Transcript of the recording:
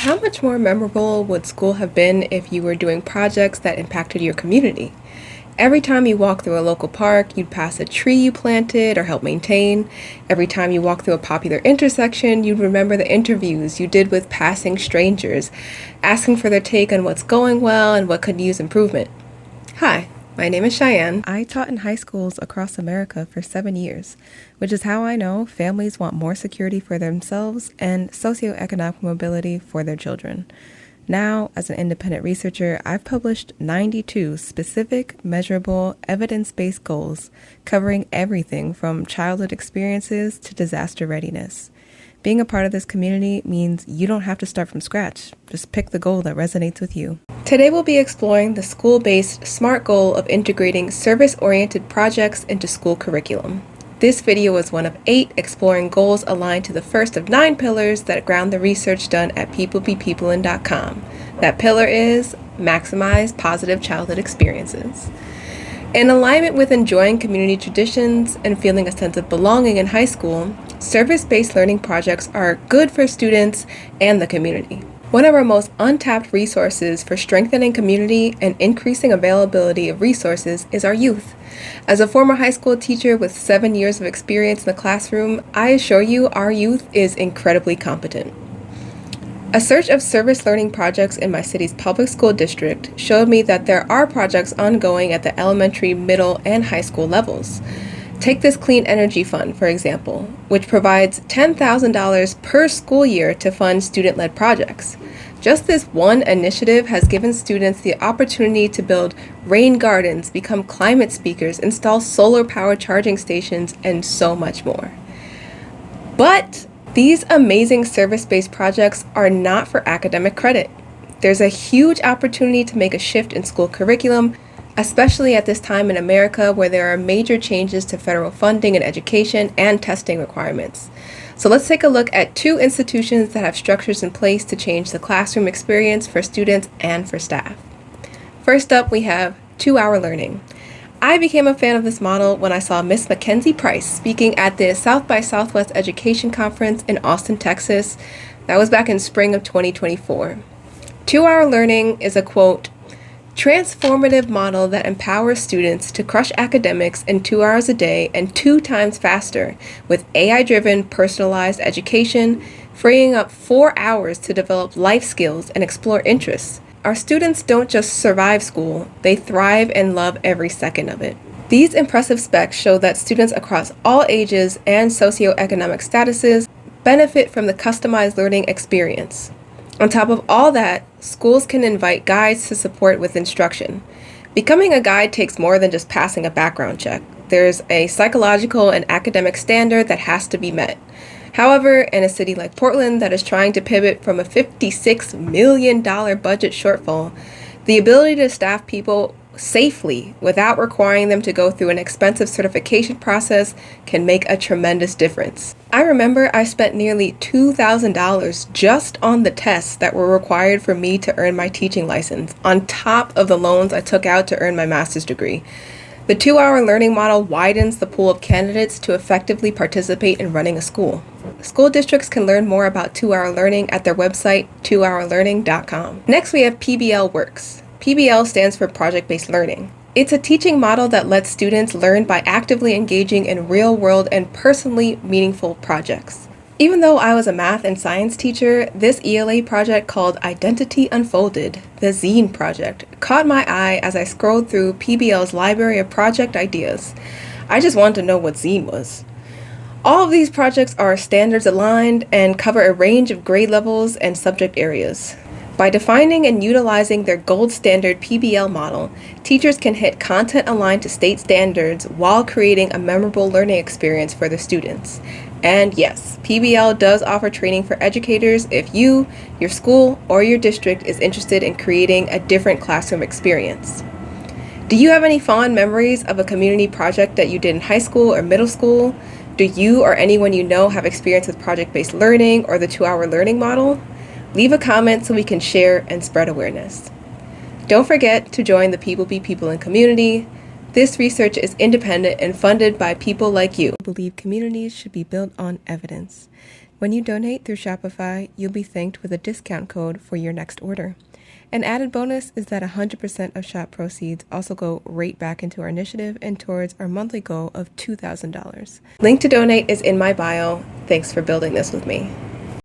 How much more memorable would school have been if you were doing projects that impacted your community? Every time you walk through a local park, you'd pass a tree you planted or helped maintain. Every time you walk through a popular intersection, you'd remember the interviews you did with passing strangers, asking for their take on what's going well and what could use improvement. Hi, my name is Cheyenne. I taught in high schools across America for 7 years, which is how I know families want more security for themselves and socioeconomic mobility for their children. Now, as an independent researcher, I've published 92 specific, measurable, evidence-based goals covering everything from childhood experiences to disaster readiness. Being a part of this community means you don't have to start from scratch. Just pick the goal that resonates with you. Today we'll be exploring the school-based SMART goal of integrating service-oriented projects into school curriculum. This video is one of 8 exploring goals aligned to the first of 9 pillars that ground the research done at Peoplin.com. That pillar is maximize positive childhood experiences. In alignment with enjoying community traditions and feeling a sense of belonging in high school, service-based learning projects are good for students and the community. One of our most untapped resources for strengthening community and increasing availability of resources is our youth. As a former high school teacher with 7 years of experience in the classroom, I assure you our youth is incredibly competent. A search of service learning projects in my city's public school district showed me that there are projects ongoing at the elementary, middle, and high school levels. Take this Clean Energy Fund, for example, which provides $10,000 per school year to fund student-led projects. Just this one initiative has given students the opportunity to build rain gardens, become climate speakers, install solar-powered charging stations, and so much more. But these amazing service-based projects are not for academic credit. There's a huge opportunity to make a shift in school curriculum, especially at this time in America where there are major changes to federal funding in education and testing requirements. So let's take a look at 2 institutions that have structures in place to change the classroom experience for students and for staff. First up, we have 2-Hour Learning. I became a fan of this model when I saw Miss Mackenzie Price speaking at the South by Southwest Education Conference in Austin, Texas. That was back in spring of 2024. 2-Hour Learning is a, quote, transformative model that empowers students to crush academics in 2 hours a day and 2 times faster with AI-driven personalized education, freeing up 4 hours to develop life skills and explore interests. Our students don't just survive school, they thrive and love every second of it. These impressive specs show that students across all ages and socioeconomic statuses benefit from the customized learning experience. On top of all that, schools can invite guides to support with instruction. Becoming a guide takes more than just passing a background check. There's a psychological and academic standard that has to be met. However, in a city like Portland that is trying to pivot from a $56 million budget shortfall, the ability to staff people safely without requiring them to go through an expensive certification process can make a tremendous difference. I remember I spent nearly $2,000 just on the tests that were required for me to earn my teaching license, on top of the loans I took out to earn my master's degree. The 2-hour learning model widens the pool of candidates to effectively participate in running a school. School districts can learn more about 2-hour learning at their website, 2hourlearning.com. Next, we have PBLWorks. PBL stands for project-based learning. It's a teaching model that lets students learn by actively engaging in real-world and personally meaningful projects. Even though I was a math and science teacher, this ELA project called Identity Unfolded, the Zine Project, caught my eye as I scrolled through PBL's library of project ideas. I just wanted to know what Zine was. All of these projects are standards aligned and cover a range of grade levels and subject areas. By defining and utilizing their gold standard PBL model, teachers can hit content aligned to state standards while creating a memorable learning experience for their students. And yes, PBL does offer training for educators if you, your school, or your district is interested in creating a different classroom experience. Do you have any fond memories of a community project that you did in high school or middle school? Do you or anyone you know have experience with project-based learning or the 2-hour learning model? Leave a comment so we can share and spread awareness. Don't forget to join the People Be Peoplin community. This research is independent and funded by people like you who believe communities should be built on evidence. When you donate through Shopify, you'll be thanked with a discount code for your next order. An added bonus is that 100% of shop proceeds also go right back into our initiative and towards our monthly goal of $2,000. Link to donate is in my bio. Thanks for building this with me.